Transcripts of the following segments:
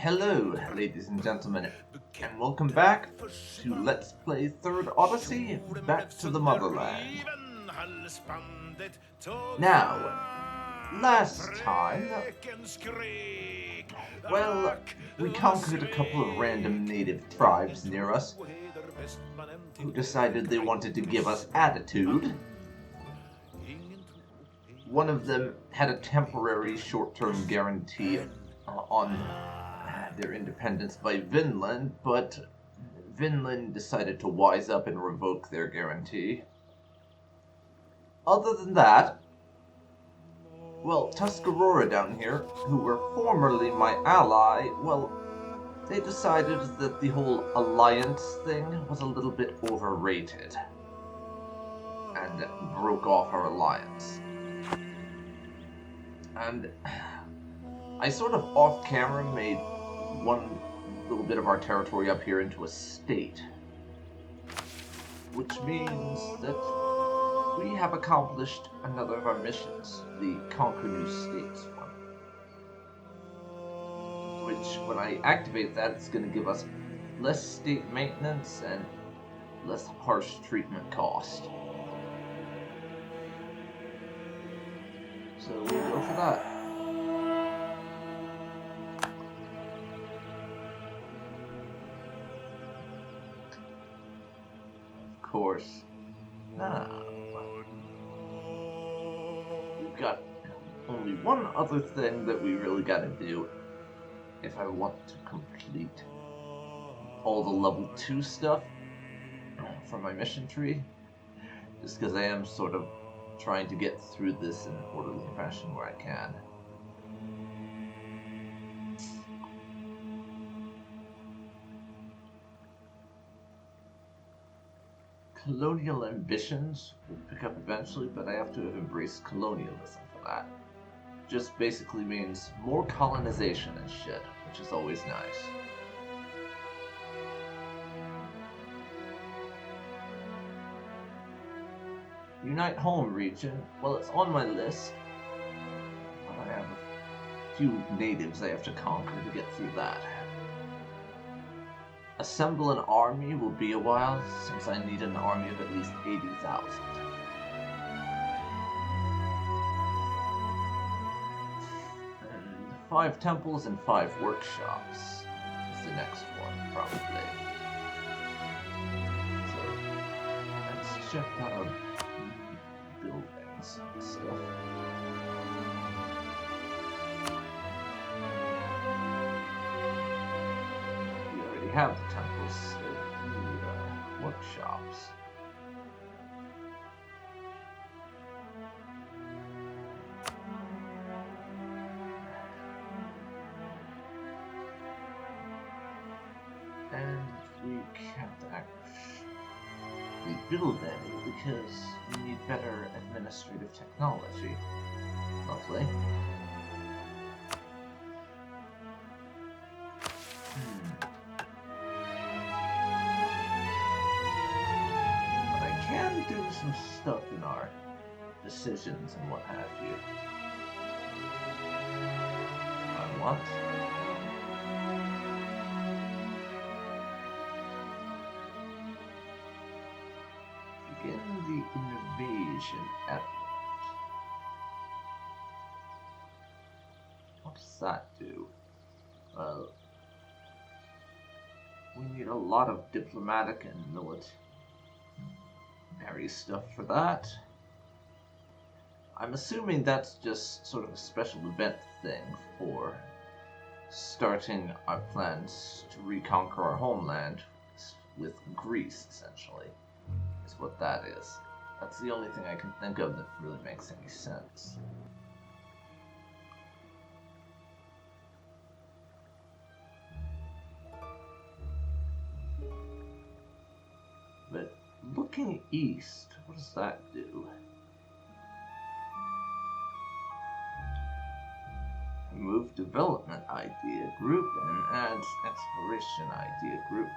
Hello, ladies and gentlemen, and welcome back to Let's Play Third Odyssey, Back to the Motherland. Now, last time, well, we conquered a couple of random native tribes near us who decided they wanted to give us attitude. One of them had a temporary short-term guarantee on their independence by Vinland, but Vinland decided to wise up and revoke their guarantee. Other than that, well, Tuscarora down here, who were formerly my ally, well, they decided that the whole alliance thing was a little bit overrated, and broke off our alliance. And I sort of off-camera made one little bit of our territory up here into a state, which means that we have accomplished another of our missions, the Conquer New States one. Which, when I activate that, it's going to give us less state maintenance and less harsh treatment cost. So we'll go for that. Of course. We've got only one other thing that we really gotta do if I want to complete all the level 2 stuff from my mission tree. Just because I am sort of trying to get through this in an orderly fashion where I can. Colonial ambitions will pick up eventually, but I have to have embraced colonialism for that. Just basically means more colonization and shit, which is always nice. Unite Home region, well, it's on my list, but I have a few natives I have to conquer to get through that. Assemble an army will be a while, since I need an army of at least 80,000. And 5 temples and 5 workshops is the next one, probably. So, let's check out our buildings and stuff. Have the temples, the workshops. And we have to actually build any because we need better administrative technology. Lovely. Do some stuff in our decisions and what have you. I want begin the invasion effort. What does that do? Well, we need a lot of diplomatic and military stuff for that. I'm assuming that's just sort of a special event thing for starting our plans to reconquer our homeland with Greece, essentially, is what that is. That's the only thing I can think of that really makes any sense. But looking east, what does that do? Remove development idea group and adds exploration idea group.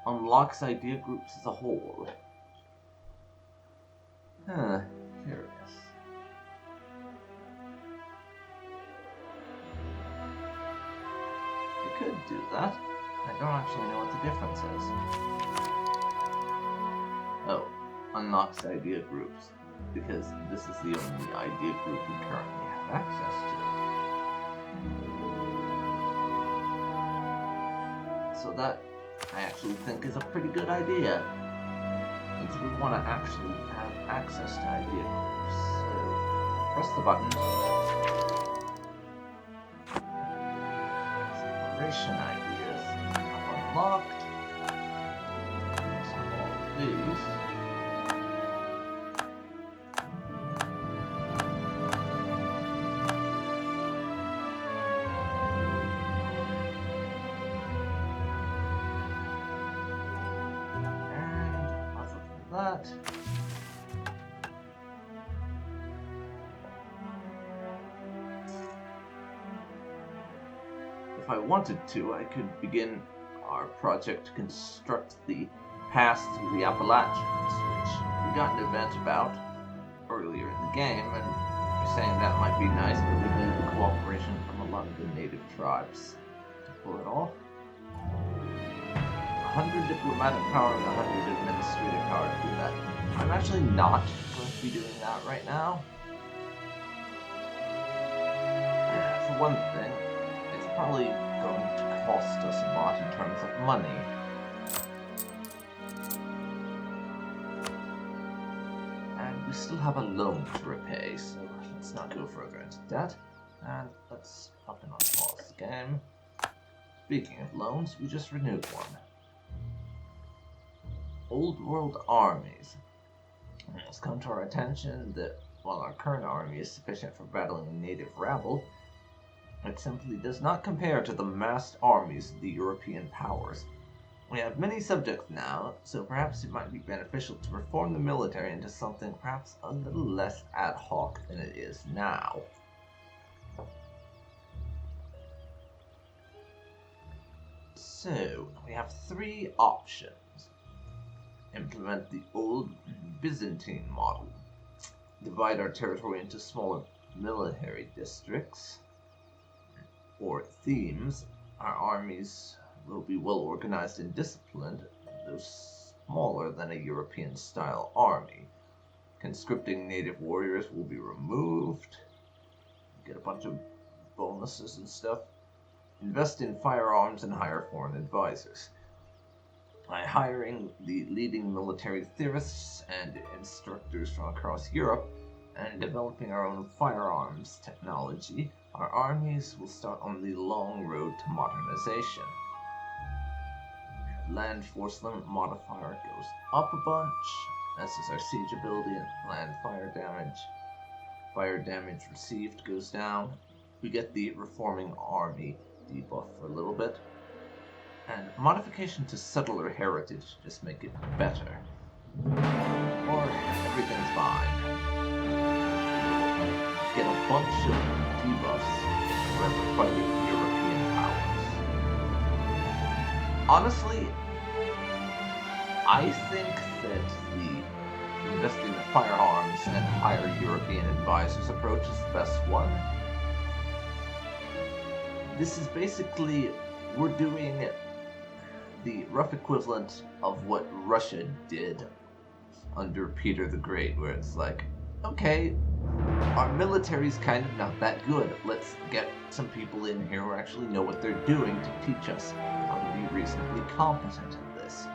Unlocks idea groups as a whole. Curious. It could do that. I don't actually know what the difference is. Oh, unlocks idea groups, because this is the only idea group we currently have access to. So that, I actually think, is a pretty good idea. Means we want to actually have access to idea groups. So, press the button. Separation ideas unlocked. So all of these. That. If I wanted to, I could begin our project to construct the pass through the Appalachians, which we got an event about earlier in the game, and you're saying that might be nice, but we need the cooperation from a lot of the native tribes to pull it off. 100 diplomatic power and 100 administrative power to do that. I'm actually not going to be doing that right now. For one thing, it's probably going to cost us a lot in terms of money. And we still have a loan to repay, so let's not go further into debt. And let's hop in on pause the game. Speaking of loans, we just renewed one. Old world armies. It's come to our attention that while our current army is sufficient for battling a native rabble, it simply does not compare to the massed armies of the European powers. We have many subjects now, so perhaps it might be beneficial to reform the military into something perhaps a little less ad hoc than it is now. So, we have three options. Implement the old Byzantine model. Divide our territory into smaller military districts or themes. Our armies will be well organized and disciplined, though smaller than a European-style army. Conscripting native warriors will be removed. Get a bunch of bonuses and stuff. Invest in firearms and hire foreign advisors. By hiring the leading military theorists and instructors from across Europe and developing our own firearms technology, our armies will start on the long road to modernization. Land force limit modifier goes up a bunch, as does our siege ability and land fire damage. Fire damage received goes down. We get the reforming army debuff for a little bit. And modification to settler heritage just make it better. Or everything's fine. Get a bunch of debuffs wherever fighting European powers. Honestly, I think that the investing in firearms and hire European advisors approach is the best one. This is basically, we're doing the rough equivalent of what Russia did under Peter the Great, where it's like, okay, our military's kind of not that good. Let's get some people in here who actually know what they're doing to teach us how to be reasonably competent at this.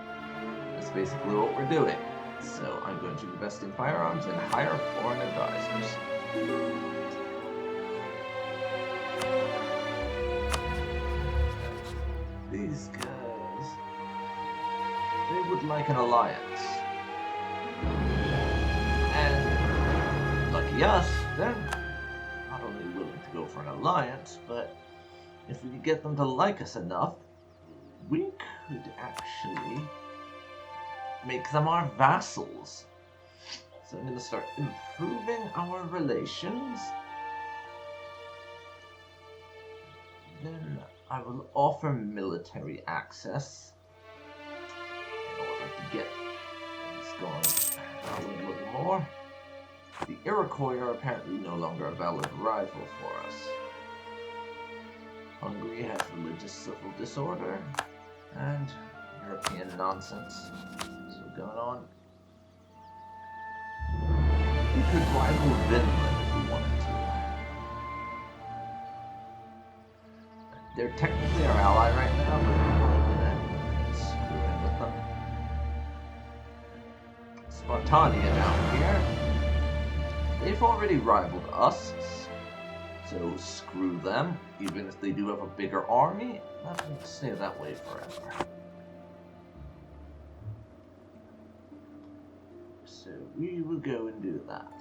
That's basically what we're doing. So I'm going to invest in firearms and hire foreign advisors. These guys, they would like an alliance. And lucky us, they're not only willing to go for an alliance, but if we could get them to like us enough, we could actually make them our vassals. So I'm going to start improving our relations. Then I will offer military access in order to get things going a little more. The Iroquois are apparently no longer a valid rival for us. Hungary has religious civil disorder and European nonsense. So going on. We could rival Finland if we wanted to. They're technically our ally right now, but we're probably gonna screw in with them. Spartania down here. They've already rivaled us, so screw them. Even if they do have a bigger army, that won't stay that way forever. So we will go and do that.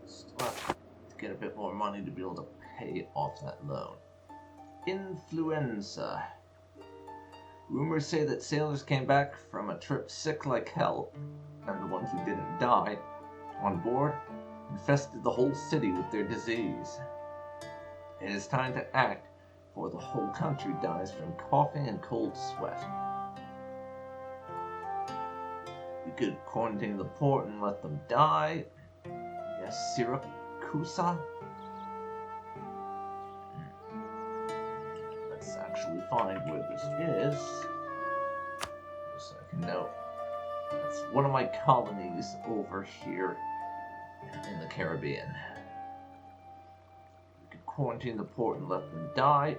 Still have to get a bit more money to be able to pay off that loan. Influenza. Rumors say that sailors came back from a trip sick like hell, and the ones who didn't die on board infested the whole city with their disease. It is time to act, for the whole country dies from coughing and cold sweat. We could quarantine the port and let them die. Yes, Syracusa? Let's actually find where this is. Just so I can know. That's one of my colonies over here in the Caribbean. We could quarantine the port and let them die.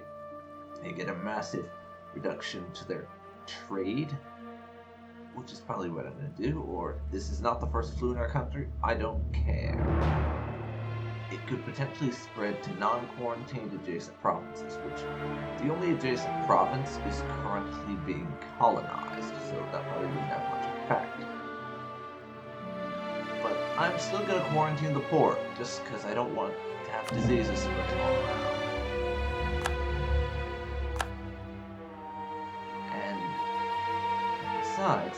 They get a massive reduction to their trade, which is probably what I'm going to do. Or this is not the first flu in our country. I don't care. It could potentially spread to non-quarantined adjacent provinces, which the only adjacent province is currently being colonized, so that probably wouldn't have much effect. But I'm still going to quarantine the port, just because I don't want to have diseases spread all around. And besides,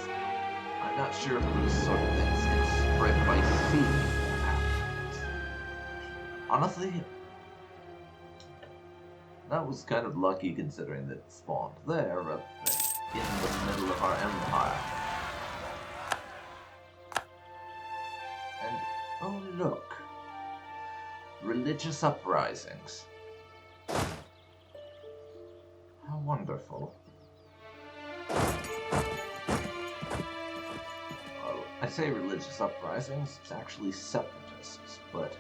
I'm not sure if those sort of things can spread by sea. Honestly, that was kind of lucky considering that it spawned there rather than in the middle of our empire. And, oh look, religious uprisings. How wonderful. Well, I say religious uprisings, it's actually separatists, but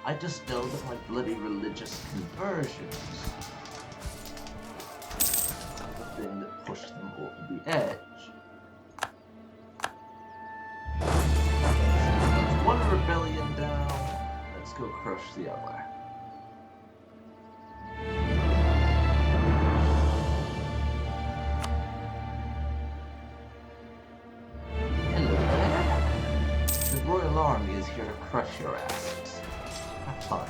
I just know that my bloody religious conversions are the thing that pushed them over the edge. So that's one rebellion down, let's go crush the other. Hello there. The Royal Army is here to crush your asses. Have fun.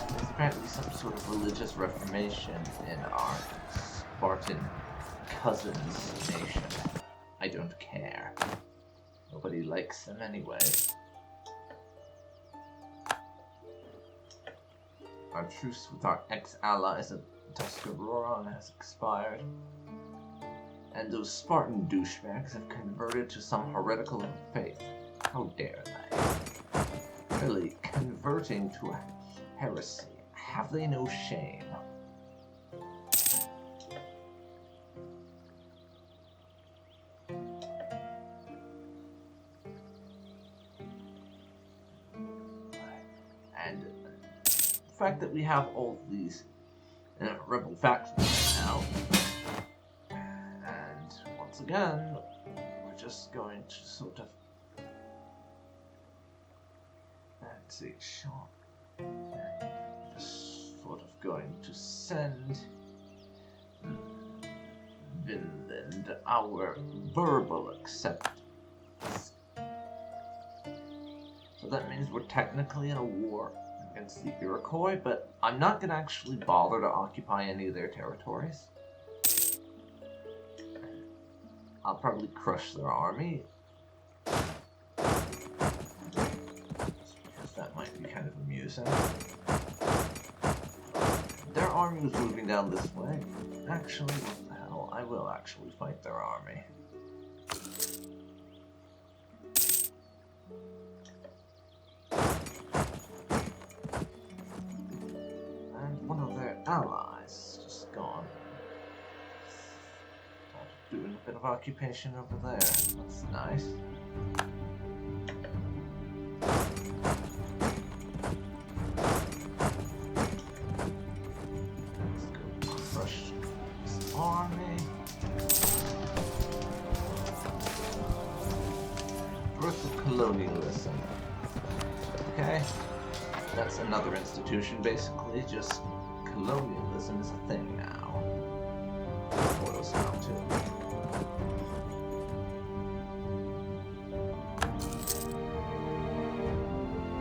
There's apparently some sort of religious reformation in our Spartan cousins nation. I don't care. Nobody likes them anyway. Our truce with our ex-allies at Tuscaroron has expired. And those Spartan douchebags have converted to some heretical faith. How dare they? Really, converting to a heresy. Have they no shame? And the fact that we have all these rebel factions right now, once again, we're just going to sort of just sort of going to send Vinland our verbal acceptance. So that means we're technically in a war against the Iroquois, but I'm not going to actually bother to occupy any of their territories. I'll probably crush their army. Because that might be kind of amusing. Their army was moving down this way. Actually, what the hell? I will actually fight their army. And one of their allies just gone. Doing a bit of occupation over there. That's nice. Army. Birth of colonialism. Okay. That's another institution, basically. Just colonialism is a thing now. What else now, too?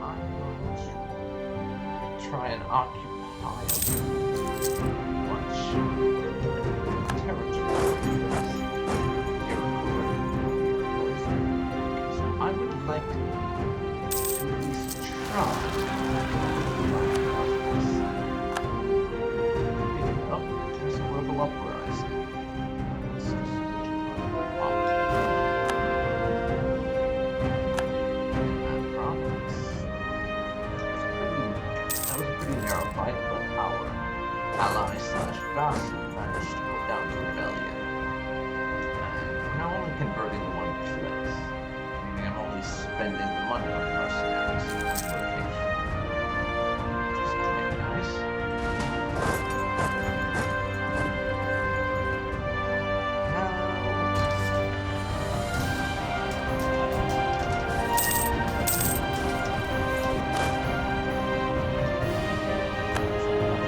I'm going to try and occupy a bunch. I would like to at least try. Oh, there's a rebel uprising. That province. That was a pretty narrow fight, but our ally / vassal managed to put down the rebellion. And we're now only converting the one place. I'm only spending the money on mercenaries on location. Which is quite nice.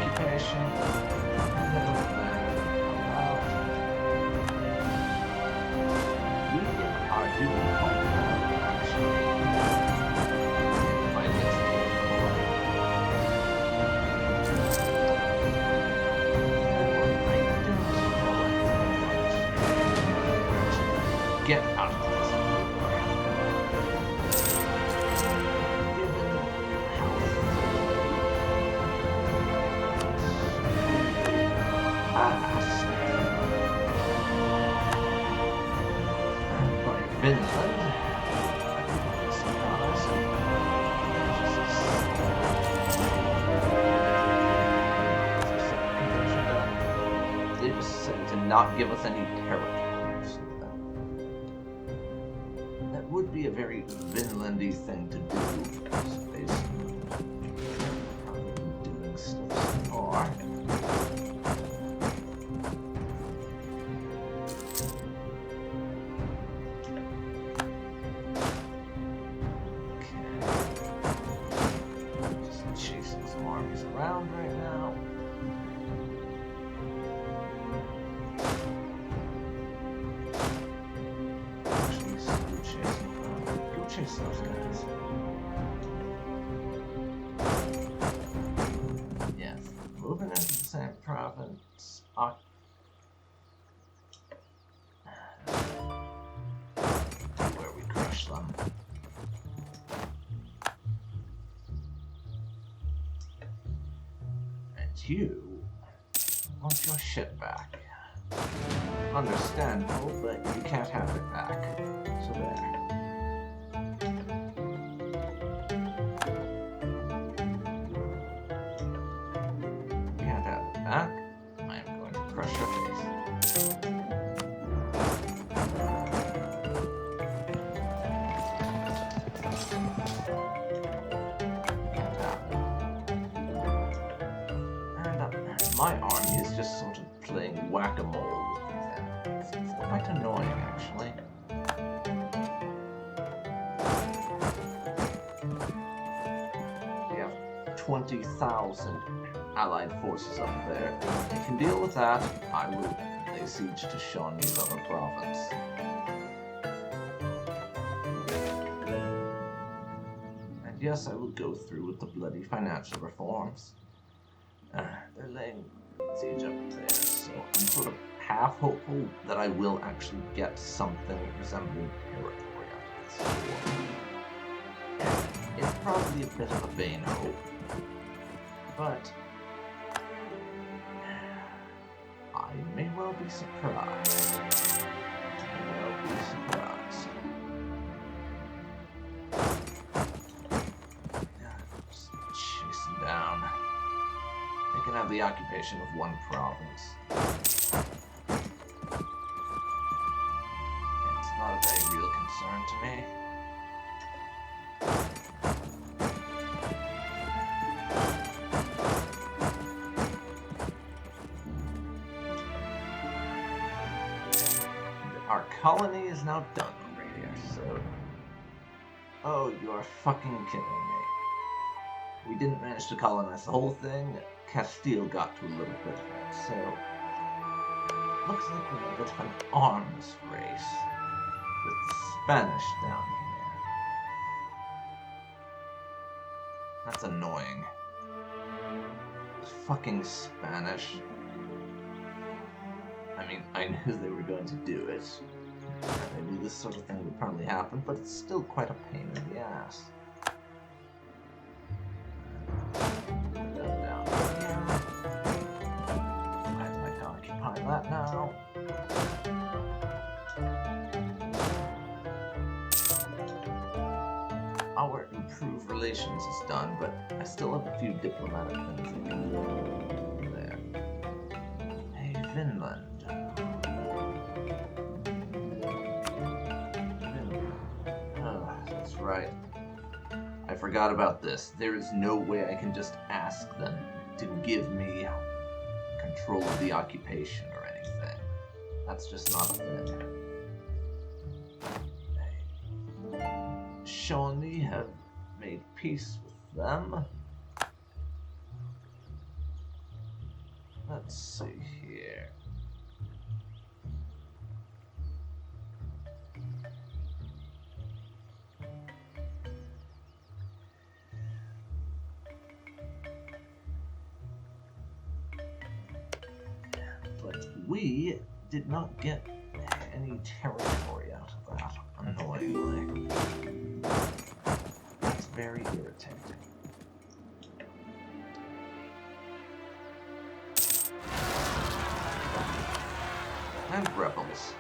Occupation. We are doing get out of this. By Finland. They decided to not give us any territory. Would be a very Vinlandy thing to do, basically. Rather than doing stuff so far. Okay. Just chasing some armies around right now. Chase those guys. Yes, moving into the same province. Where we crush them. And you want your shit back. Understandable, but you can't have it back. So there. Back. I am going to crush your face. And my army is just sort of playing whack-a-mole with these enemies. It's quite annoying, actually. We have 20,000 allied forces up there. If they can deal with that, I will lay siege to Shawnee's other province. And yes, I will go through with the bloody financial reforms. They're laying siege up there, so I'm sort of half hopeful that I will actually get something resembling territory out of this war. It's probably a bit of a vain hope, but I will be surprised. I will be surprised. Just chase them down. They can have the occupation of one province. It's not a very real concern to me. Our colony is now done over here, so... Oh, you are fucking kidding me. We didn't manage to colonize the whole thing. Castile got to a little bit of it, so... Looks like we have an arms race with the Spanish down here. That's annoying. Fucking Spanish. I mean, I knew they were going to do it. I knew this sort of thing would probably happen, but it's still quite a pain in the ass. Down here. I'd like to occupy that now. Our improved relations is done, but I still have a few diplomatic things I can do there. Hey, Finland. Right. I forgot about this. There is no way I can just ask them to give me control of the occupation or anything. That's just not a thing. Shawnee have made peace with them. Let's see here. We did not get any territory out of that, annoyingly. That's very irritating. And rebels.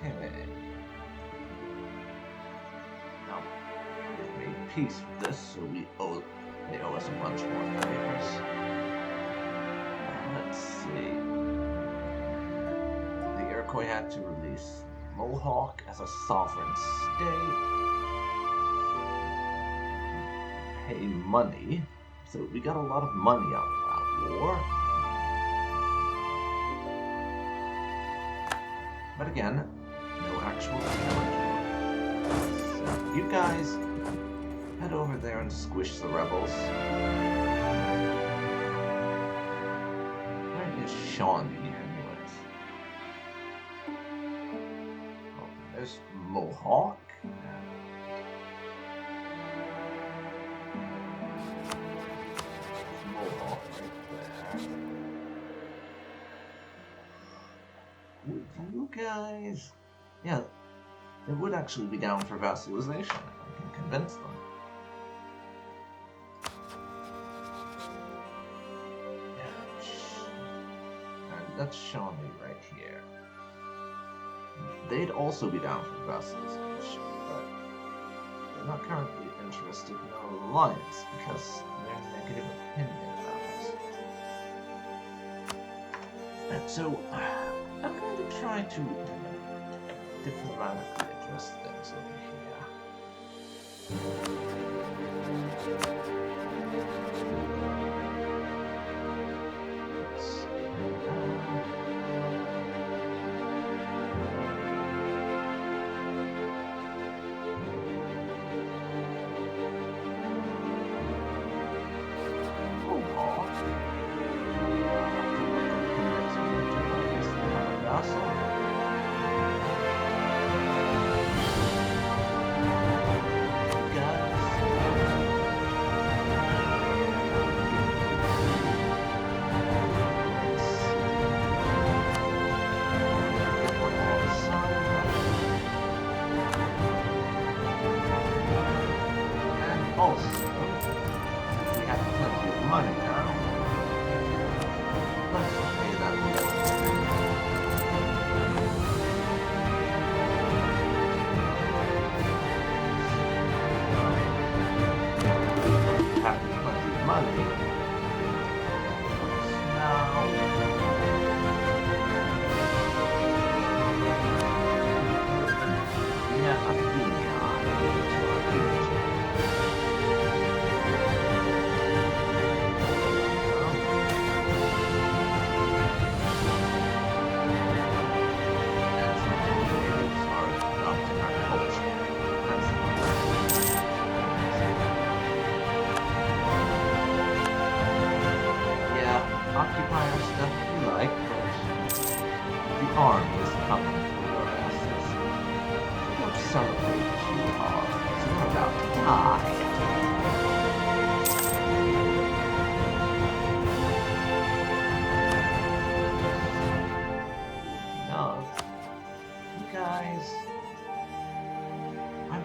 Okay. Now, we've made peace with this, so they owe us a bunch more favors. Let's see. The Iroquois had to release Mohawk as a sovereign state. Pay money. So we got a lot of money out of that war. But again, no actual territory. So you guys head over there and squish the rebels. Shawnee, anyways. Oh, there's Mohawk. Mohawk right there. Would you guys... Yeah, they would actually be down for vassalization if I can convince them. That's Shawnee right here. They'd also be down for vassalization, but they're not currently interested in our alliance because of their negative opinion about us. And so, I'm going to try to diplomatically address things over here.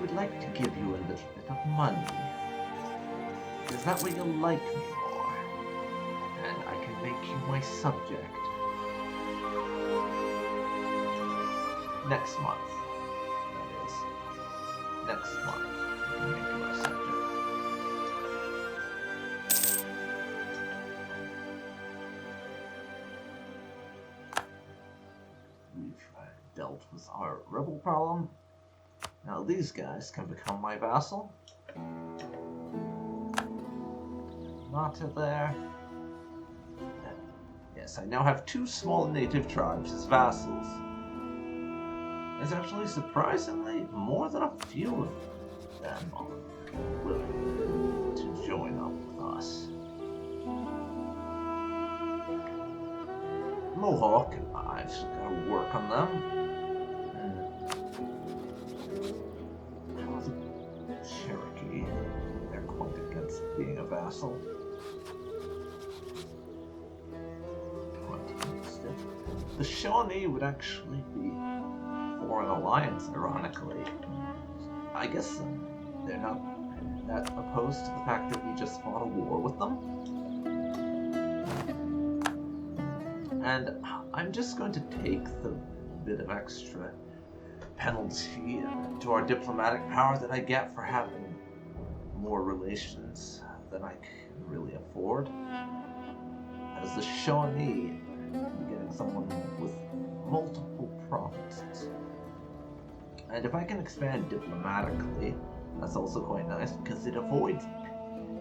would like to give you a little bit of money. Is that way you'll like me more? And I can make you my subject. Next month, that is. Next month, I can make you my subject. We've dealt with our rebel problem. Now these guys can become my vassal. Not there. Yes, I now have 2 small native tribes as vassals. There's actually surprisingly more than a few of them are willing to join up with us. Mohawk, I've just got to work on them. Cherokee, they're quite against being a vassal. The Shawnee would actually be for an alliance, ironically. I guess they're not that opposed to the fact that we just fought a war with them. And I'm just going to take the bit of extra penalty to our diplomatic power that I get for having more relations than I can really afford. As the Shawnee, getting someone with multiple provinces. And if I can expand diplomatically, that's also quite nice because it avoids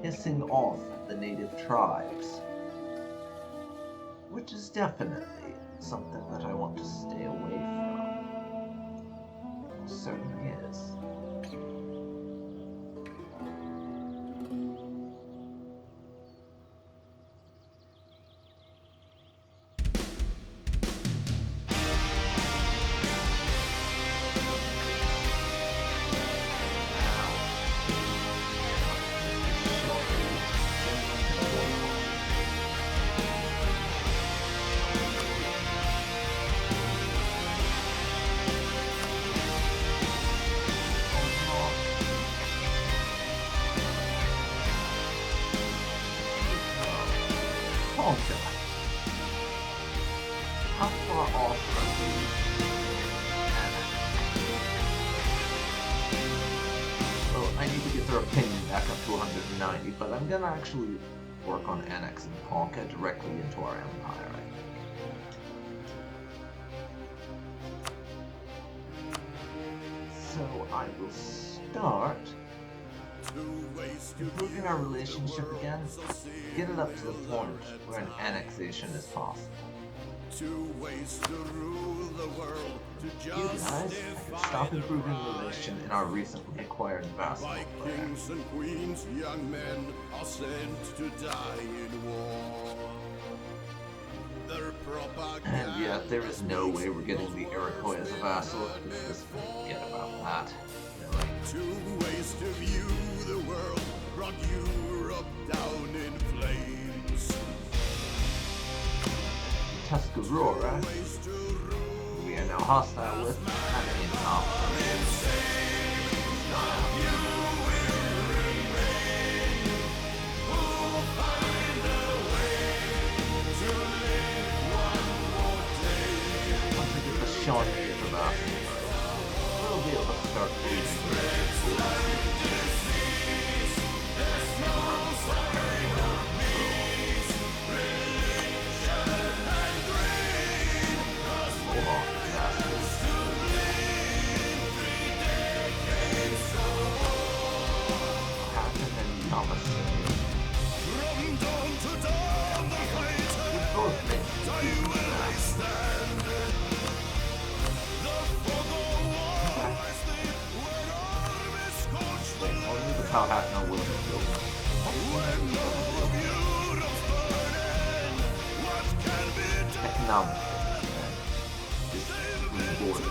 pissing off the native tribes. Which is definitely something that I want to stay away from. It certainly is. How far off are we? Well, I need to get their opinion back up to 190, but I'm gonna actually work on annexing Ponca directly into our empire, I think. So I will start improving our relationship again, get it up to the point where an annexation is possible. You guys, I can stop improving relation in our recently acquired vassal player. Kings and queens, young men are sent to die in war. And yet, there is no way we're getting the Iroquois as a vassal. Just forget about that. Really. 2 ways to view the world brought Europe down in flames. Tuscarora, we are now hostile with, and in once we get the Shawnee as a vassal, we'll be able to start leading. How Hatner will economic reward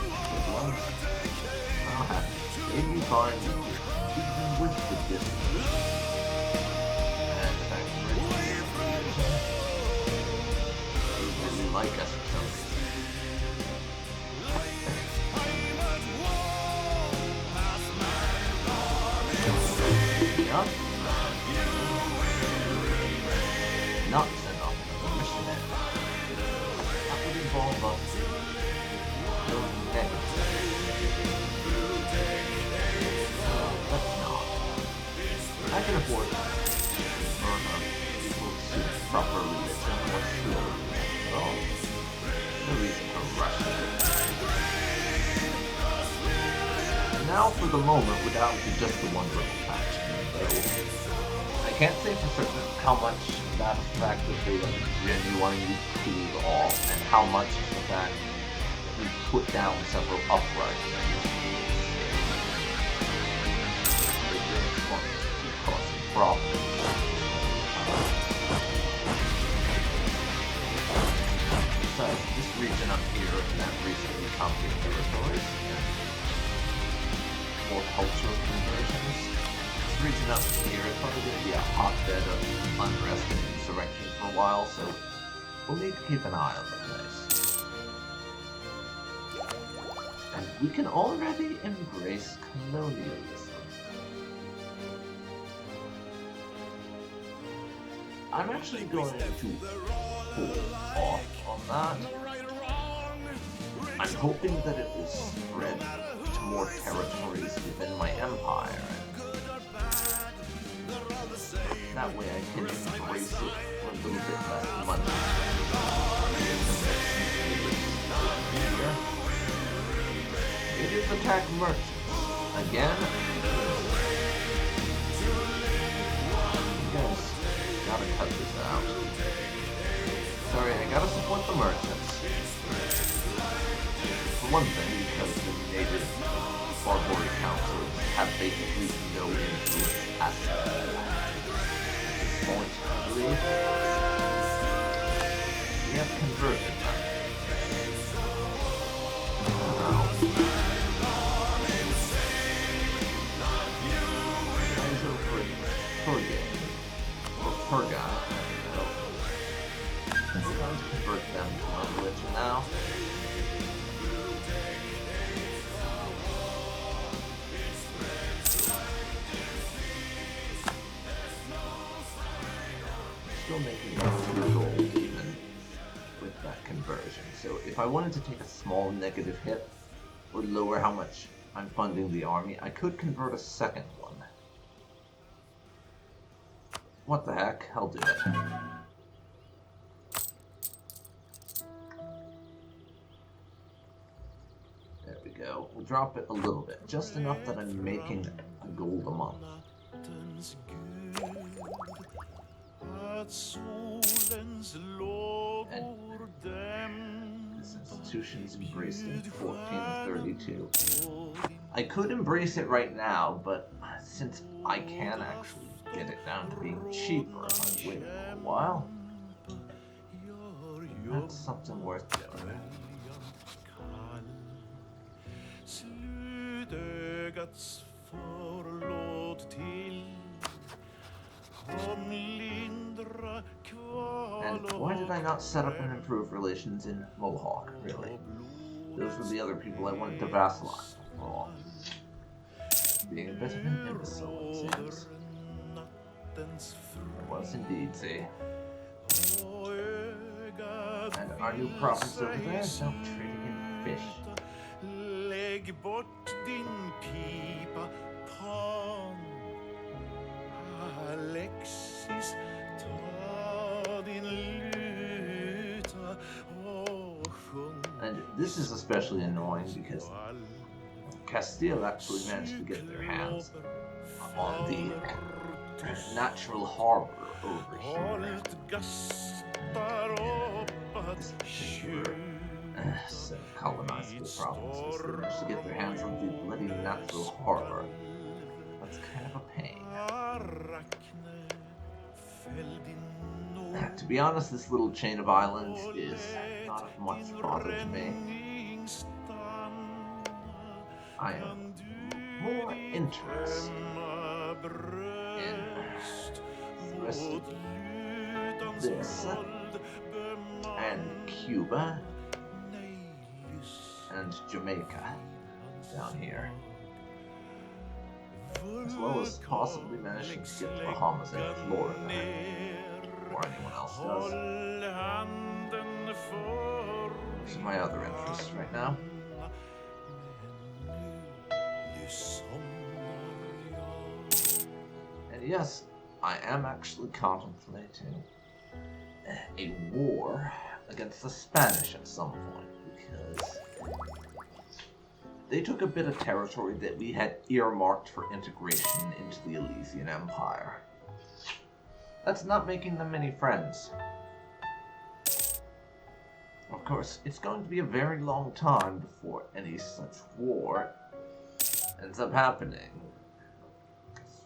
I'll have maybe find even with the distance and really like us for some reason. Yep. Not send off another missionary. That would involve us building negatives. Let's not. I can afford to murder people to proper religion more slowly. So, no reason to rush it. Now, for the moment, we're down to just the one rebel faction, though I can't say for certain how much that is the fact that they genuinely cooled off, and how much is the fact that we put down several uprisings. They really want to keep causing problems. Besides, this region up here that recently conquered territories, more cultural conversions. This region up here is probably going to be a hotbed of unrest and insurrection for a while, so we'll need to keep an eye on the place. And we can already embrace colonialism. I'm actually going to hold off on that. I'm hoping that it will spread to more territories within my empire, and that way I can embrace it for a little bit less money. It is attack merchants. Again, you guys gotta cut this out. Sorry, I gotta support the merchants. For one thing, because the native Barbarian councils have basically no influence at all. At this point, I believe, we have converted them. Guys over at Perga, or Perga, we're going to convert them to our religion now. Still making a gold even with that conversion. So if I wanted to take a small negative hit or lower how much I'm funding the army, I could convert a second one. What the heck? I'll do it. There we go. We'll drop it a little bit, just enough that I'm making a gold a month. And this institution's embraced in 1432. I could embrace it right now, but since I can actually get it down to being cheaper if I wait for a while, that's something worth doing. And why did I not set up and improve relations in Mohawk, really? Those were the other people I wanted to vassalize for all. Being a bit of an imbecile, it seems. I was indeed, see. And our new province over there is now trading in fish. And this is especially annoying because Castile actually managed to get their hands on the natural harbor over here. This particular colonizable provinces, they managed to get their hands on the bloody natural harbor. That's kind of a pain. To be honest, this little chain of islands is not of much bother to me. I am more interested in the rest of this and Cuba and Jamaica down here. As well as possibly managing to get Bahamas and Florida before anyone else does. These are my other interests right now. And yes, I am actually contemplating a war against the Spanish at some point, because they took a bit of territory that we had earmarked for integration into the Elysian Empire. That's not making them many friends. Of course, it's going to be a very long time before any such war ends up happening.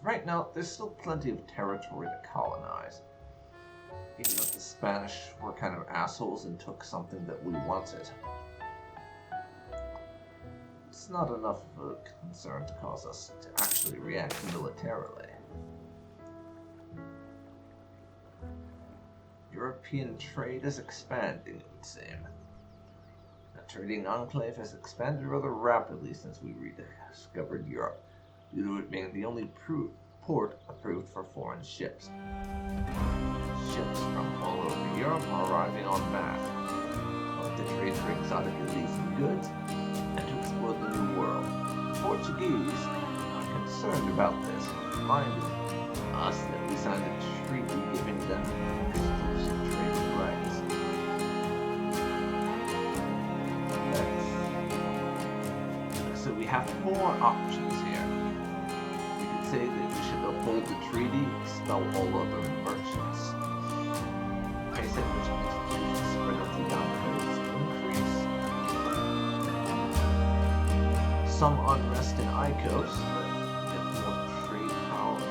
Right now, there's still plenty of territory to colonize. Even if the Spanish were kind of assholes and took something that we wanted. It's not enough of a concern to cause us to actually react militarily. European trade is expanding, it would seem. The trading enclave has expanded rather rapidly since we rediscovered Europe, due to it being the only port approved for foreign ships. Ships from all over Europe are arriving en masse, both to trade for exotic Elysian goods and to explore the New World. The Portuguese are concerned about this, reminding us that we signed a treaty giving them exclusive trading rights. So we have 4 options here. We could say that we should uphold the treaty, expel all other merchants. Pace at which institutions spread up the downgrades increase. Some unrest in Icos, but get more trade power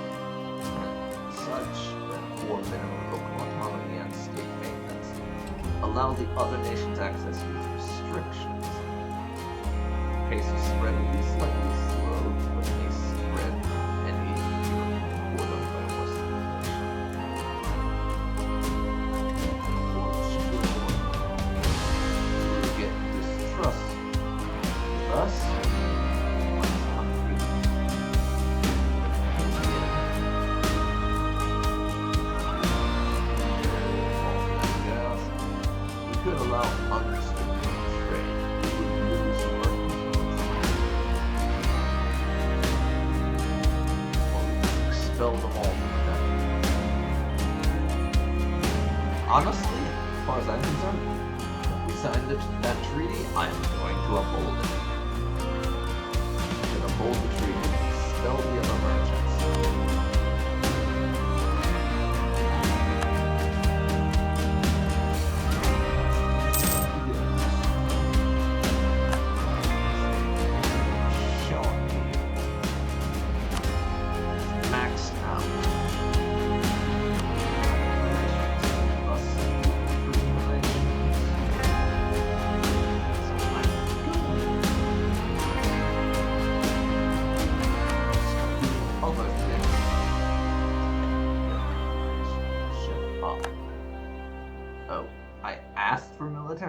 and such, but more minimum local autonomy and state maintenance. Allow the other nations access with restrictions. Pace of spread will be slightly slowed, but may spread any European port by more circulation. We get distrust. Thus, we could allow unrestricted trade. We would lose our expel them all from the country. Honestly, as far as I'm concerned, if we signed that treaty, I am going to uphold it. I'm going to uphold the treaty and expel the other merchants.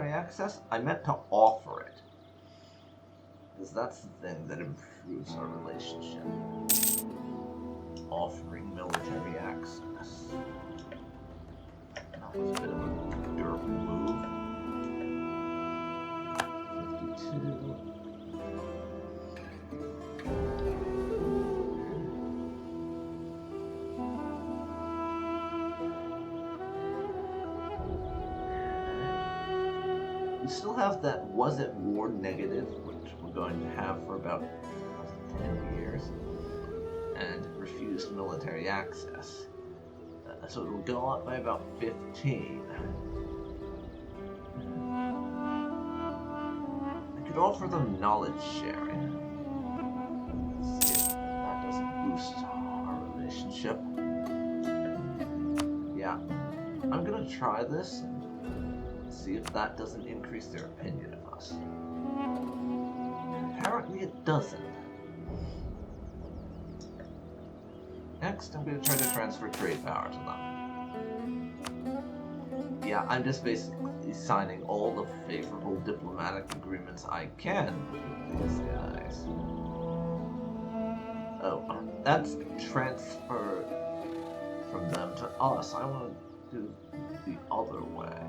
Access, I meant to offer it. Because that's the thing that improves our relationship. Offering military access. That was a bit of a derp move. 52. We still have that was at war negative, which we're going to have for about 10 years, and refused military access. So it'll go up by about 15. I could offer them knowledge sharing. See if that doesn't boost our relationship. Yeah, I'm gonna try this and see if that doesn't increase their opinion of us. Apparently it doesn't. Next, I'm going to try to transfer trade power to them. Yeah, I'm just basically signing all the favorable diplomatic agreements I can with these guys. Oh, That's transferred from them to us. I want to do the other way.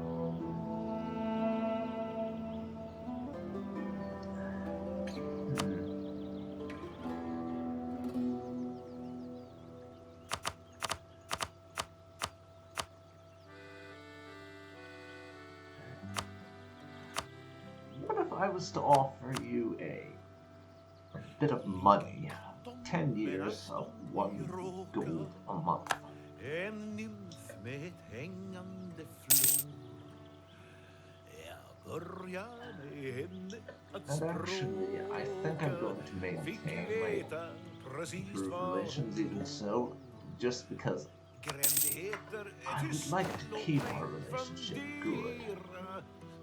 What if I was to offer you a bit of money? 10 years of 1 gold a month. En nymf med ett hängande flor. Jag börjar med henne att And actually, I think I'm going to maintain my improved relations even so, just because I would like to keep our relationship good.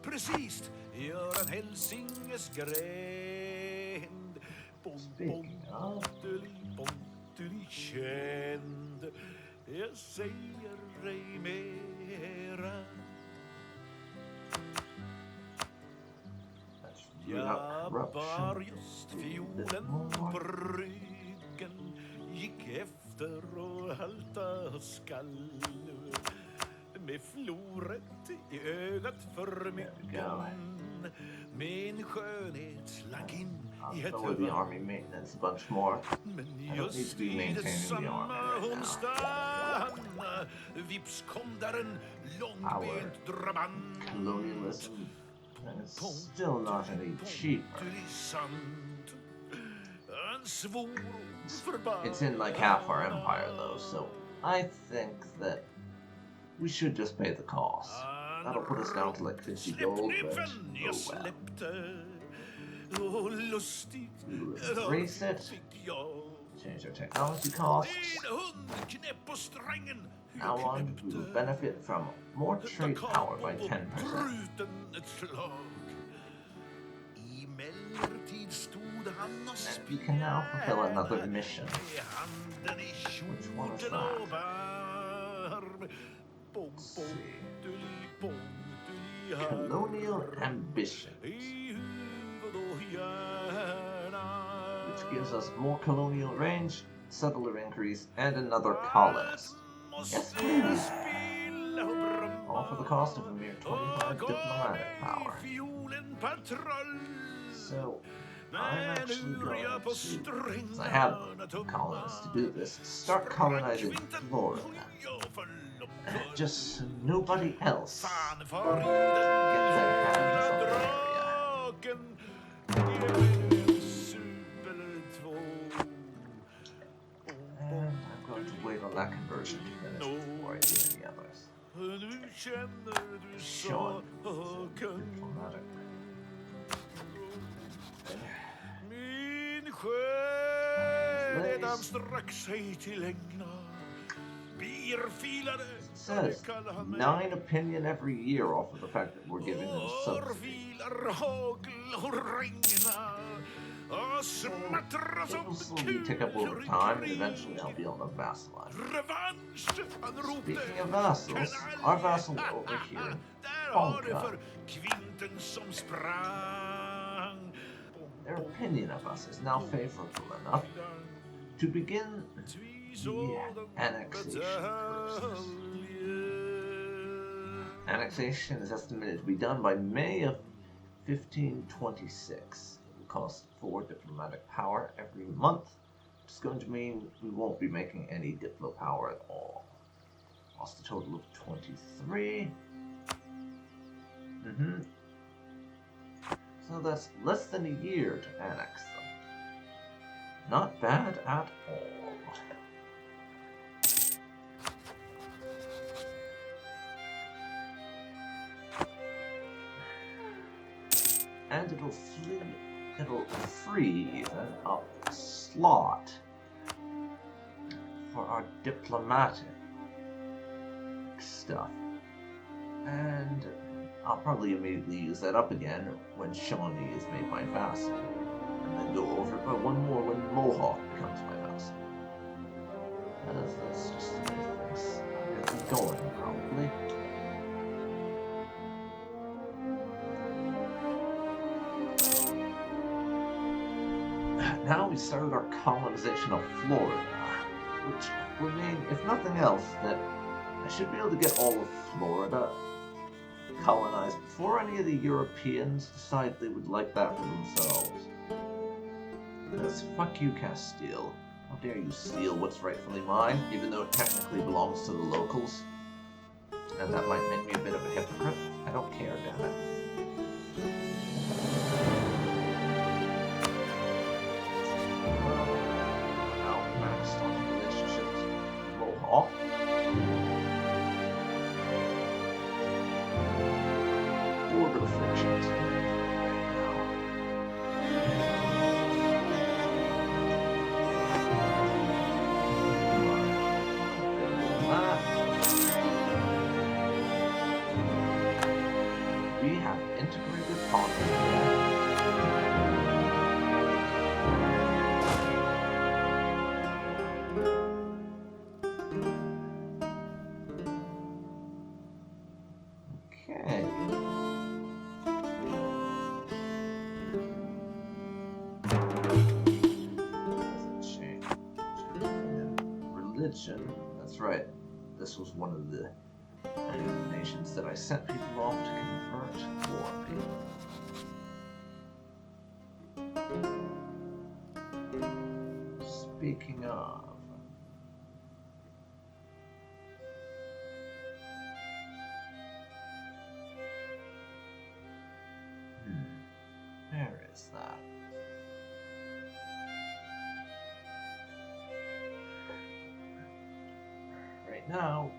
Precis, gör en Hälsinges gränd. Speaking of, Bonteli känd. Jag säger ej mera. Jag bar just fiolen på ryggen, gick efter och halta skall. Med floret i ögat för myggen, min skönhet slank in i ett the army maintenance a bunch more. Men I don't need to be maintaining the army right now. Vips kom där en långbent drabant. Colonialism is still not any cheaper. It's in like half our empire though, so I think that we should just pay the cost. That'll put us down to like 50 gold, but oh well. We will embrace it, change our technology costs. Now on, we will benefit from more trade power by 10%. And we can now fulfill another mission. Which one is that? Let's see. Colonial ambition. Which gives us more colonial range, settler increase, and another colonist. Yes, please. All for the cost of a mere 25 diplomatic power. So, I'm actually going to, since I have colonists to do this, start colonizing Florida. Just so nobody else get their hands on the area. And I'm going to wait on that conversion to finish before I do any others. Sean, diplomatic. Min sjö strax sig till änglar. Birfilade. It says 9 opinion every year off of the fact that we're giving them subsidy. It will slowly tick up over time, and eventually I'll be on the vassal line. Speaking of vassals, our vassal over here, Honka, their opinion of us is now favorable enough to begin the annexation process. Annexation is estimated to be done by May of 1526. It will cost 4 diplomatic power every month, which is going to mean we won't be making any diplo power at all. Lost a total of 23. So that's less than a year to annex them. Not bad at all. And it'll free even up a slot for our diplomatic stuff. And I'll probably immediately use that up again when Shawnee is made my vassal. And then go over it by one more when Mohawk becomes my vassal. That's just the way things are going to be going, probably. Now we started our colonization of Florida. which will mean, if nothing else, that I should be able to get all of Florida colonized before any of the Europeans decide they would like that for themselves. Because fuck you, Castile. How dare you steal what's rightfully mine, even though it technically belongs to the locals? And that might make me a bit of a hypocrite. I don't care, damn it. Now maxed on relationships. Mohawk. Border frictions right now. We have integrated pawns. Okay. Change. Religion. That's right. This was one of the nations that I sent people off to convert for me. Speaking of, where is that? Right now,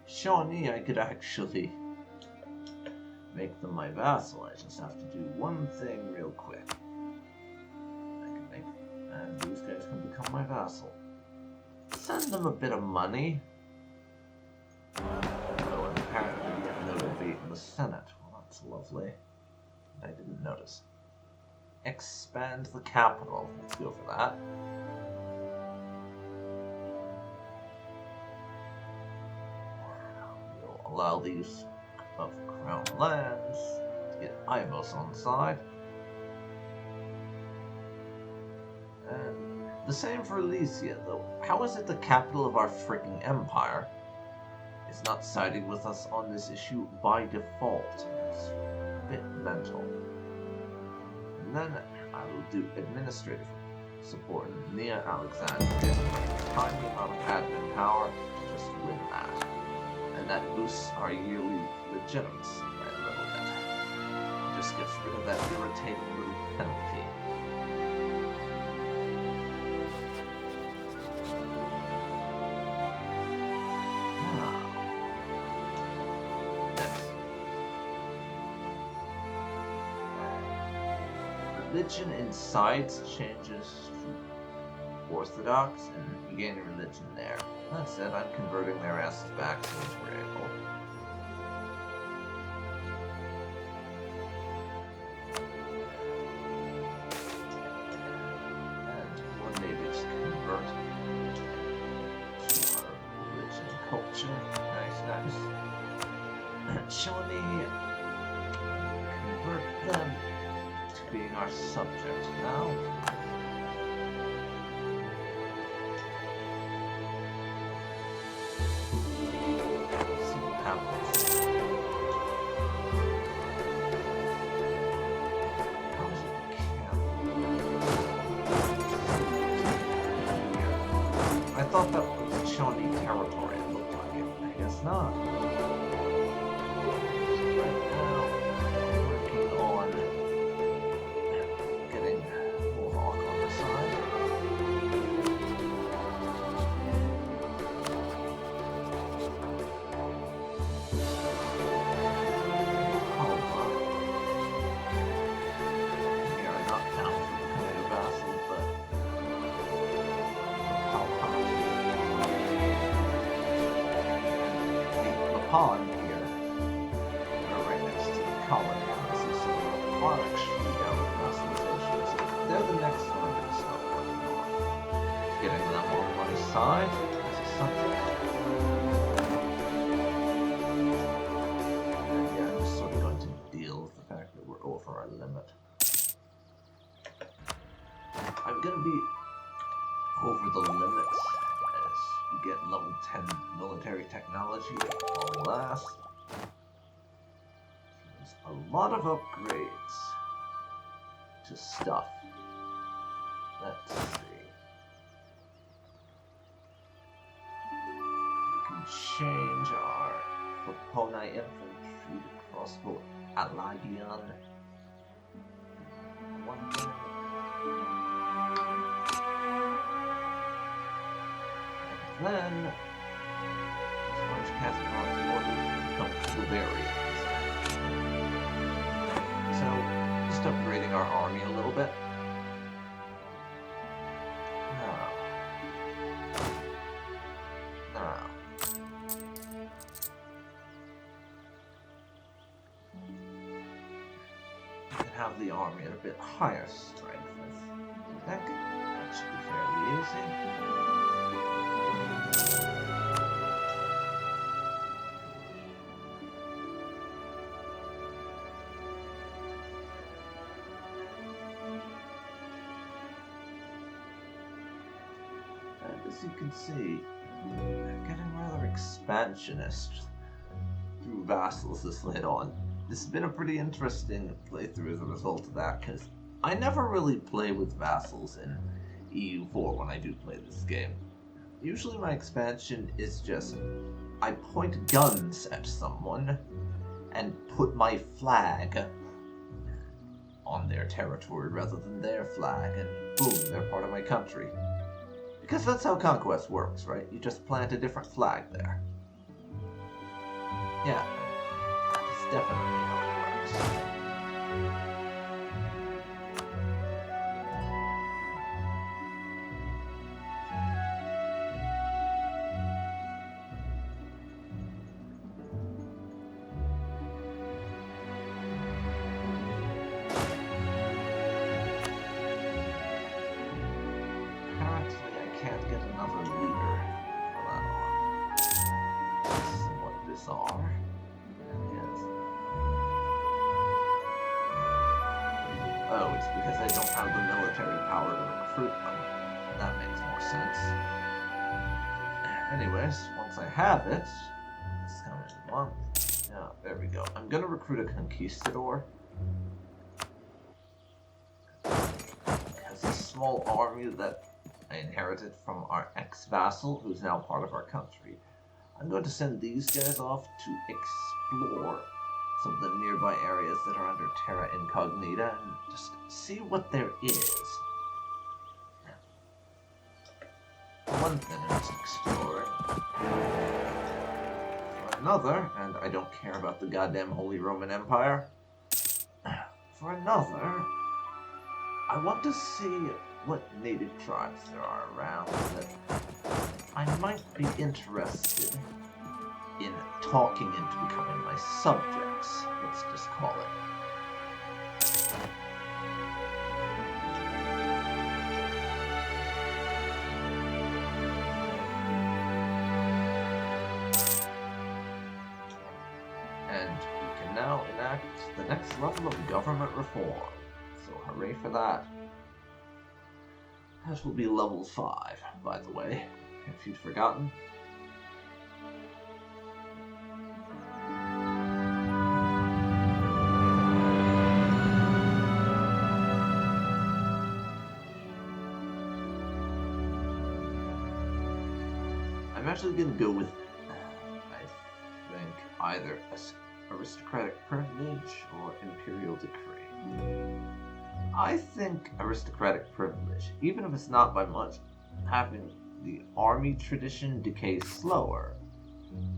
Shawnee, I could actually make them my vassal. I just have to do one thing real quick. I can make, and these guys can become my vassal. Send them a bit of money. Oh, and apparently get no debate in the Senate. Well, that's lovely. I didn't notice. Expand the capital. Let's go for that. We'll allow the use of crown lands to get Ivos on side. And the same for Elysia, though. How is it the capital of our freaking empire is not siding with us on this issue by default? It's a bit mental. And then I will do administrative support in Nia Alexandria. Tiny amount of admin power to just win that. And that boosts our yearly legitimacy by a little bit. Just gets rid of that irritating little penalty. Religion inside changes to Orthodox, and you gain a religion there. That said, I'm converting their asses back as soon as we're able. And one day we just convert to our religion and culture. Nice. Shawnee, convert them to being our subject now. See what happens. How's it camp? I thought that was Shawnee territory, it looked like it. I guess not. Pond here, right next to the colony. This is Onyx down with nationalization. So they're the next one I'm going to start working on. Getting them on my side as a subject. And yeah, I'm just sort of going to deal with the fact that we're over our limit. I'm going to be over the limit as we get level 10 military technology long last. There's a lot of upgrades to stuff. Let's see. We can change our Proponi infantry to crossbow Aladion. One thing. And then, as large Cathedron's orders become Bavarians. So, just upgrading our army a little bit. Now. We can have the army at a bit higher strength. I think that should be fairly easy. As you can see, they're getting rather expansionist through vassals this late on. This has been a pretty interesting playthrough as a result of that, because I never really play with vassals in EU4 when I do play this game. Usually my expansion is just, I point guns at someone and put my flag on their territory rather than their flag, and boom, they're part of my country. Because that's how conquest works, right? You just plant a different flag there. Yeah, that's definitely how it works. Can't get another leader for that army. That's somewhat bizarre. Yes. Oh, it's because I don't have the military power to recruit them. That makes more sense. Anyways, once I have it, it's coming along. Yeah, there we go. I'm gonna recruit a conquistador. Because a small army that I inherited from our ex-vassal, who's now part of our country. I'm going to send these guys off to explore some of the nearby areas that are under Terra Incognita and just see what there is. One thing it's exploring. For another, and I don't care about the goddamn Holy Roman Empire. For another, I want to see what native tribes there are around that I might be interested in talking into becoming my subjects, let's just call it. And we can now enact the next level of government reform, so hooray for that. That will be level 5, by the way, if you'd forgotten. I'm actually going to go with, I think, either aristocratic privilege or imperial decree. I think aristocratic privilege, even if it's not by much, having the army tradition decay slower,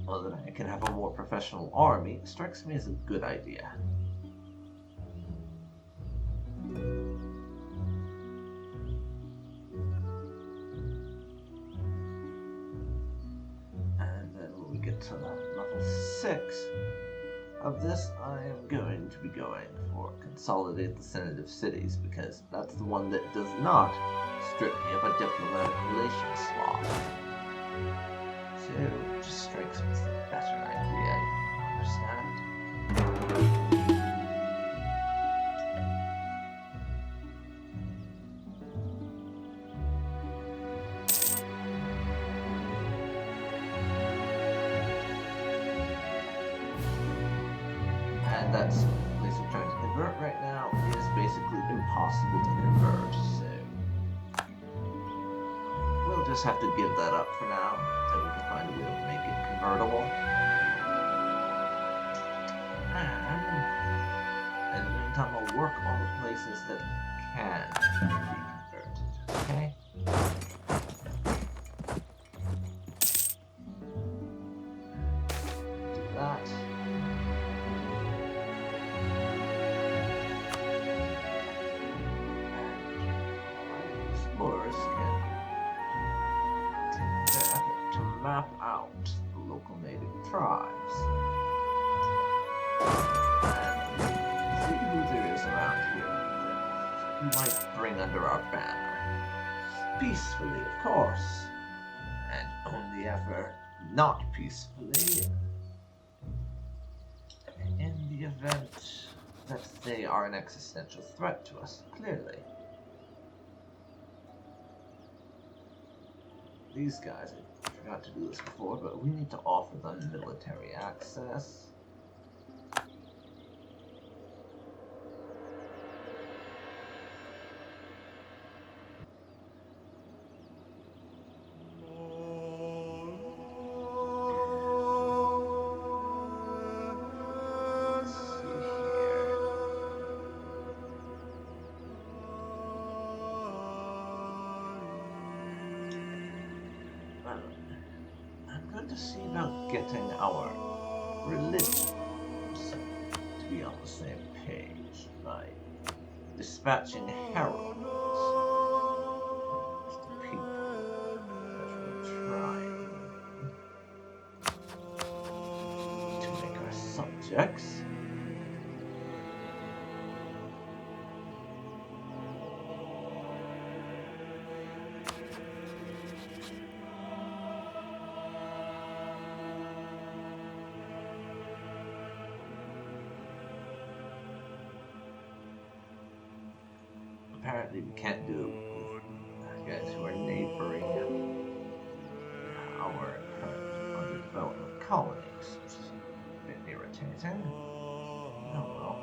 well then I can have a more professional army, strikes me as a good idea. And then when we get to level 6 of this, I am going to be going for Consolidate the Senate of Cities, because that's the one that does not strip me of a diplomatic relations slot. So, it just strikes me as the better idea, you understand? that's the place we're trying to convert right now is basically impossible to convert, so we'll just have to give that up for now until we can find a way to make it convertible. And in the meantime, I'll work on the places that can be converted, okay? Do that. Explorers can take their effort to map out the local native tribes and see who there is around here that we might bring under our banner. Peacefully, of course, and only ever not peacefully in the event that they are an existential threat to us, clearly. These guys, I forgot to do this before, but we need to offer them military access. Let's see here. I'm going to see about getting our religions to be on the same page by dispatching heralds of the people that we're trying to make our subjects. Apparently we can't do it with guys who are neighboring our current underdevelopment colonies, which is a bit irritating. Oh well.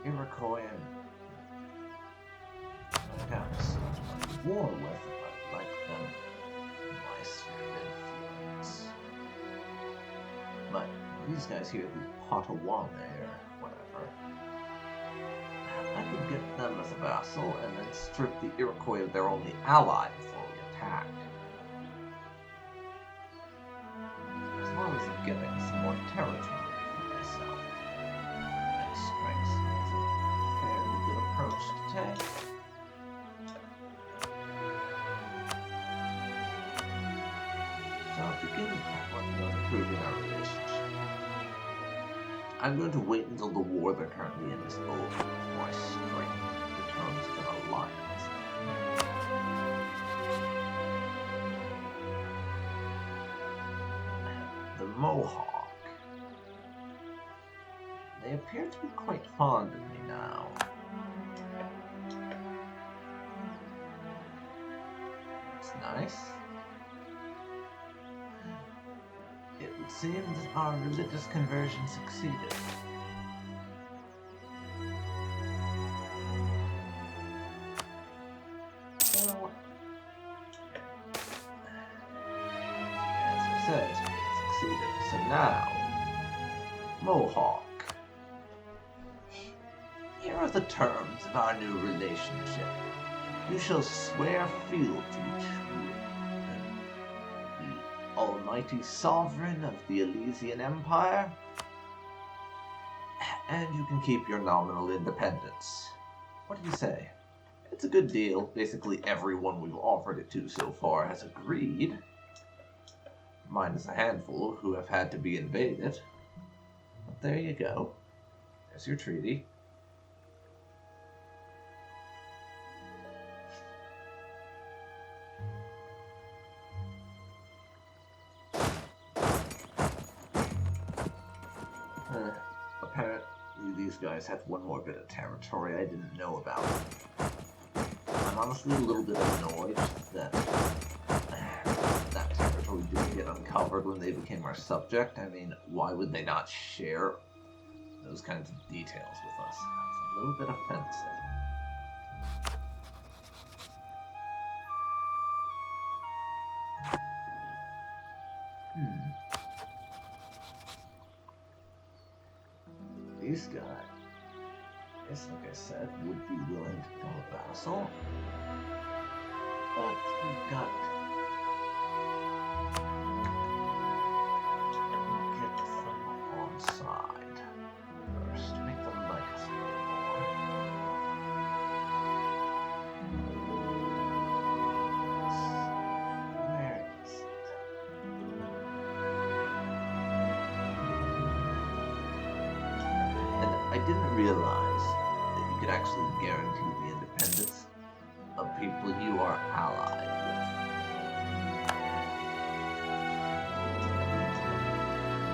Iroquois and I doubt so much war with, but like them in my sphere of influence. But these guys here, the Potawatomi or whatever, I could get them as a vassal and then strip the Iroquois of their only ally before we attack. As well as getting some more territory for myself. That strikes me as a fairly good approach to take. So I'll begin working on improving our relationship. I'm going to wait until the war they're currently in is over before I strike the terms of an alliance. The Mohawk. They appear to be quite fond of me now. It's nice. It would seem that our religious conversion succeeded. So, as I said, it succeeded. So now, Mohawk. Here are the terms of our new relationship. You shall swear fealty to the almighty sovereign of the Elysian Empire, and you can keep your nominal independence. What do you say? It's a good deal. Basically everyone we've offered it to so far has agreed, minus a handful who have had to be invaded. But there you go. There's your treaty. guys have one more bit of territory I didn't know about. I'm honestly a little bit annoyed that that territory didn't get uncovered when they became our subject. I mean, why would they not share those kinds of details with us? It's a little bit offensive. These guys, I guess, like I said, would be willing to become a vassal. But we've got to get them on side first. Make them like us a little more. Where is it? And I didn't realize that you could actually guarantee the independence of people you are allied with.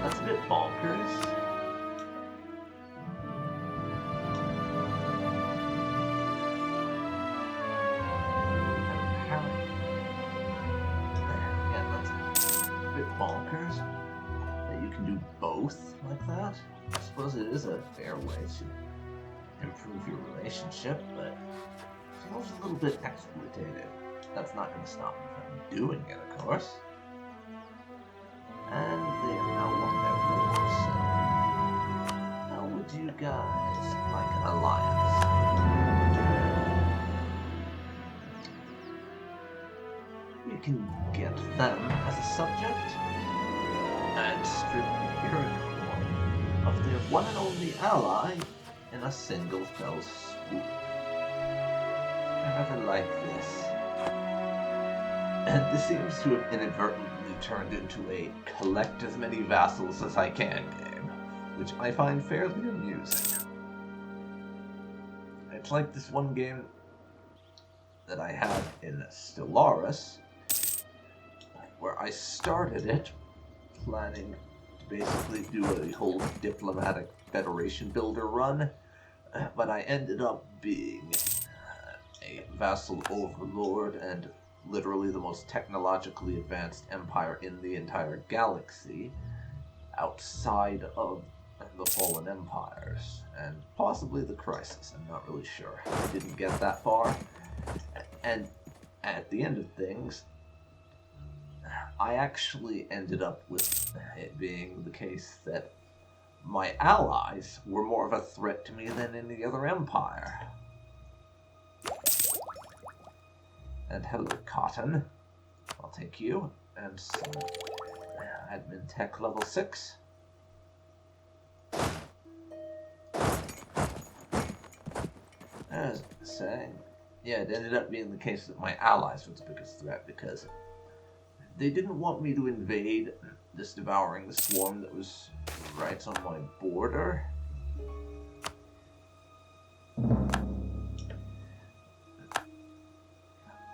That's a bit bonkers. Yeah, that's a bit bonkers that you can do both like that. I suppose it is a fair way to improve your relationship, but it feels a little bit exploitative. That's not going to stop me from doing it, of course. And they are now on their war, so how would you guys like an alliance? We can get them as a subject and strip Iroquois of their one and only ally in a single fell swoop. I rather like this. And this seems to have inadvertently turned into a collect as many vassals as I can game, which I find fairly amusing. It's like this one game that I had in Stellaris, where I started it planning to basically do a whole diplomatic federation builder run, but I ended up being a vassal overlord and literally the most technologically advanced empire in the entire galaxy outside of the fallen empires and possibly the crisis. I'm not really sure. I didn't get that far, and at the end of things I actually ended up with it being the case that my allies were more of a threat to me than any other empire. And hello, Cotton. I'll take you. And some admin tech level 6. As saying, yeah, it ended up being the case that my allies were the biggest threat because they didn't want me to invade this devouring swarm that was right on my border.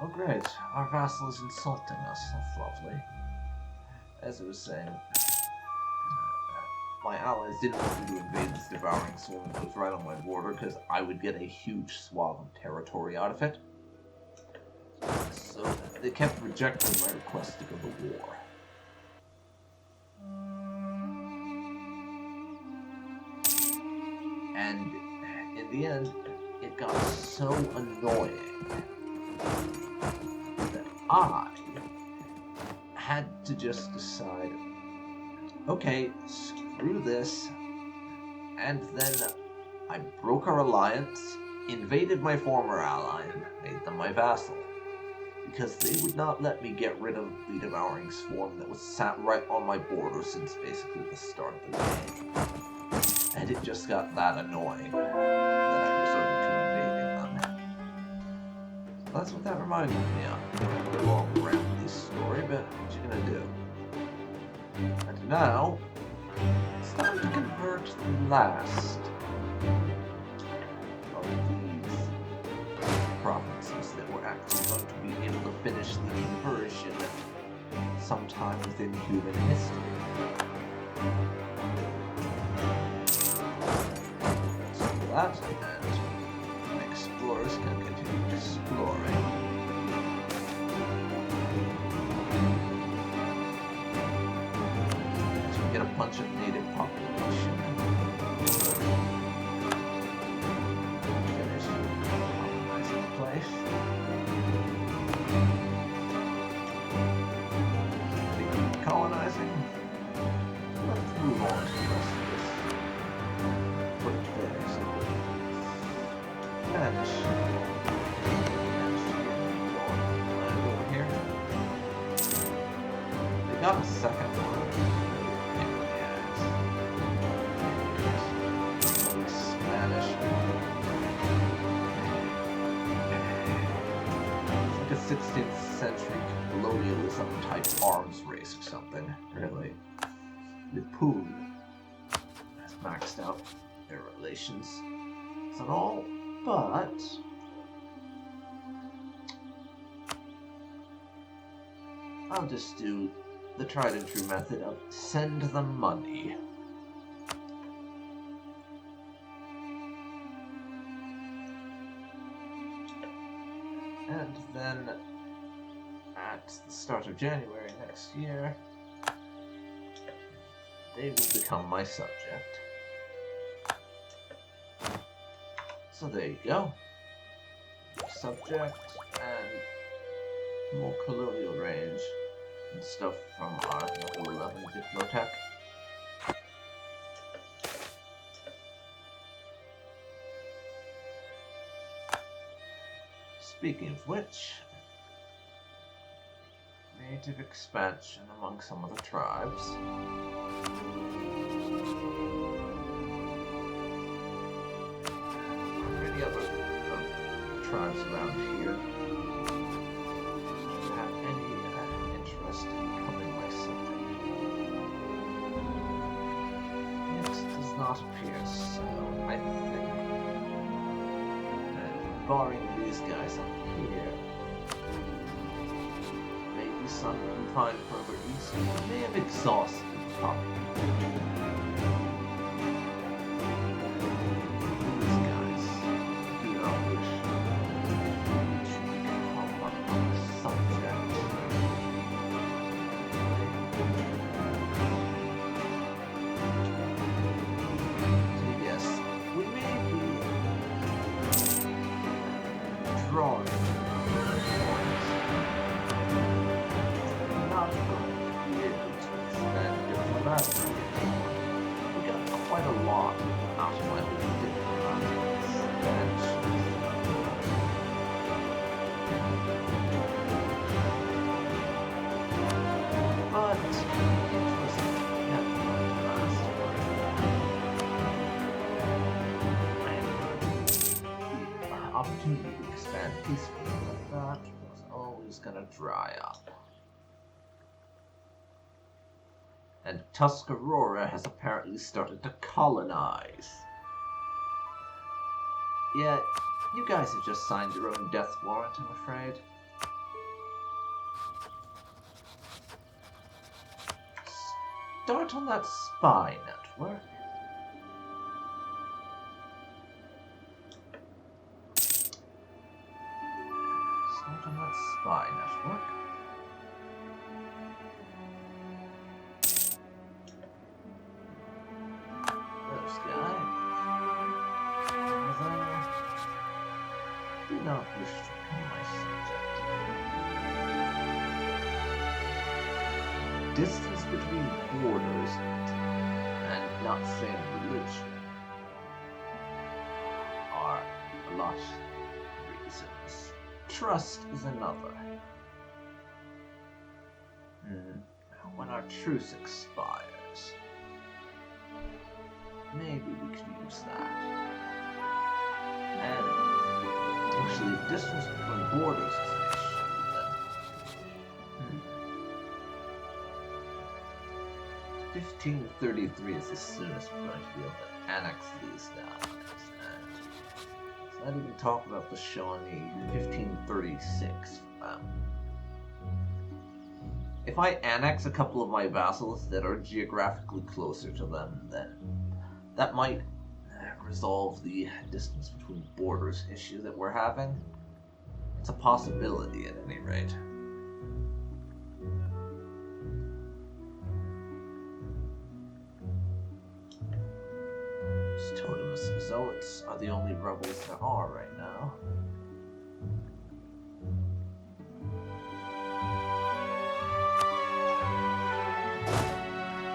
Oh great, our vassal is insulting us. That's lovely. As I was saying, my allies didn't want me to invade this devouring swarm that was right on my border because I would get a huge swath of territory out of it. So they kept rejecting my request to go to war. And in the end, it got so annoying that I had to just decide, okay, screw this, and then I broke our alliance, invaded my former ally, and made them my vassal. Because they would not let me get rid of the devouring swarm that was sat right on my border since basically the start of the game. And it just got that annoying that I resorted to invading them. So that's what that reminded me of. A long rambly story, but what you gonna do? And now, it's time to convert the last of these provinces that were actually going to be able to finish the conversion sometime within human history. So and explorers can continue exploring. So we get a bunch of native population. Finish colonizing the place. Colonizing. Let's move on to the rest of this. Put it there, so Spanish. Land over here. They got a second one. Spanish. It's like a 16th century colonialism type arms race or something, really. The pool has maxed out their relations and all, but I'll just do the tried and true method of send them money. And then at the start of January next year, they will become my subject. So there you go. Subject and more colonial range and stuff from our level 11 Diplotech. Speaking of which, native expansion among some of the tribes. Any other tribes around here have any interest in becoming my subject? Next does not appear, so I think, barring these guys up here, maybe some can find further east, but they have exhausted the population. Opportunity to expand peacefully, but that was always gonna dry up. And Tuscarora has apparently started to colonize. Yeah, you guys have just signed your own death warrant, I'm afraid. Start on that spy network. On that spy network. This guy. Do not wish to become my subject. Distance between borders and not same religion are a lot of reasons. Trust is another. When our truce expires, maybe we can use that. And actually, distance between borders is an issue. 1533 is the soonest we're going to be able to annex these guys. And let's not even talk about the Shawnee 1536. If I annex a couple of my vassals that are geographically closer to them, then that might resolve the distance between borders issue that we're having. It's a possibility at any rate. Totems and Zealots are the only rebels there are right now.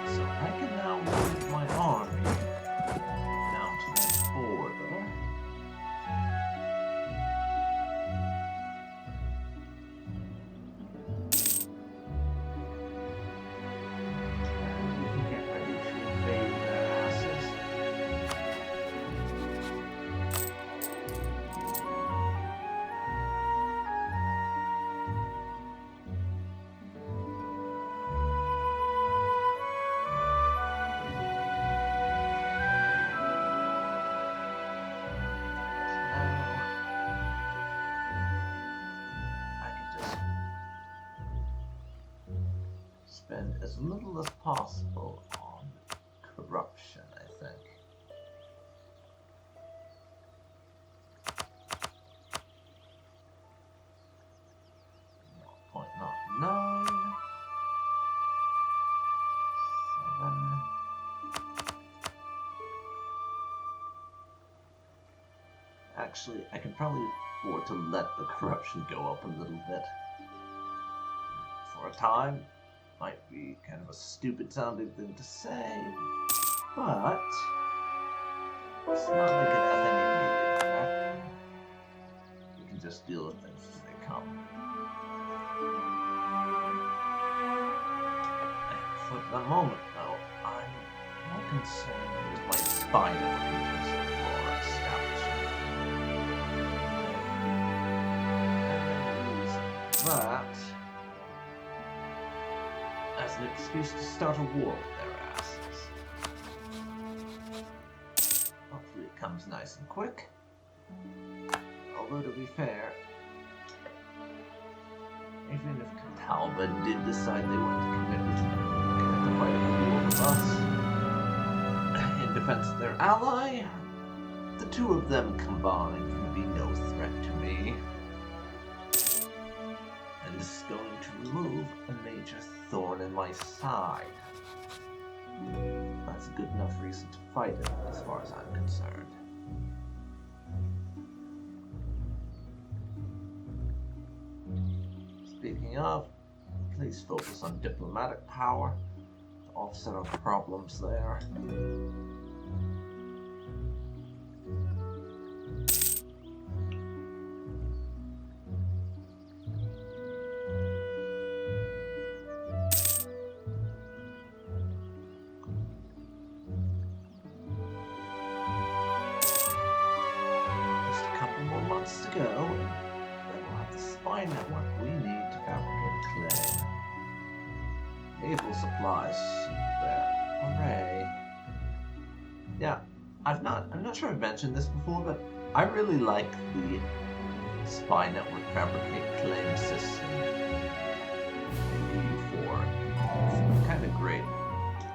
So I can now move my army down to that border. And we can get ready to invade their asses. Spend as little as possible on corruption, I think. Point not 9. 7. Actually, I can probably afford to let the corruption go up a little bit. For a time. Might be kind of a stupid sounding thing to say, but it's not like it has any immediate effect. We can just deal with things as they come. And for the moment, though, I'm more concerned with my spy network for establishment. And then use that as an excuse to start a war with their asses. Hopefully it comes nice and quick. Although to be fair, even if Catalba did decide they wanted to commit to fight a war with us in defense of their ally, the two of them combined would be no threat to me. And this is going to remove a major thorn in my side. That's a good enough reason to fight it, as far as I'm concerned. Speaking of, please focus on diplomatic power to offset our problems there. To go, then we'll have the spy network we need to fabricate a claim. Naval supplies there. Hooray. Yeah, I'm not sure I've mentioned this before, but I really like the spy network fabricate claim system in U4. It's kind of great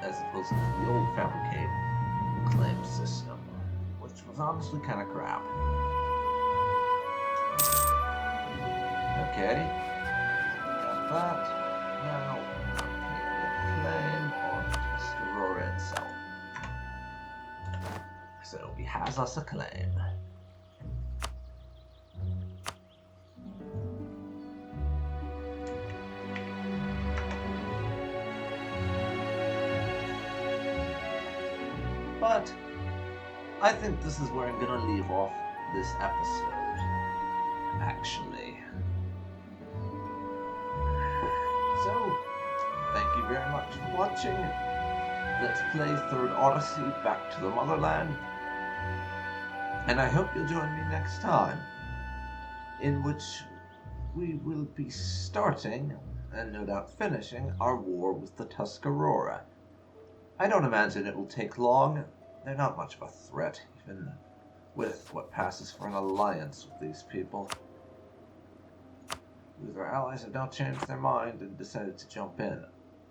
as opposed to the old fabricate claim system, which was honestly kind of crap. Okay, got that. Now, claim on Tuscarora itself. So he has us a claim. But I think this is where I'm gonna leave off this episode, actually. So, thank you very much for watching. Let's play Third Odyssey back to the Motherland. And I hope you'll join me next time, in which we will be starting, and no doubt finishing, our war with the Tuscarora. I don't imagine it will take long. They're not much of a threat, even with what passes for an alliance with these people. Their allies have now changed their mind and decided to jump in.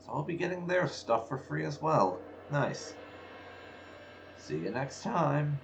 So I'll be getting their stuff for free as well. Nice. See you next time.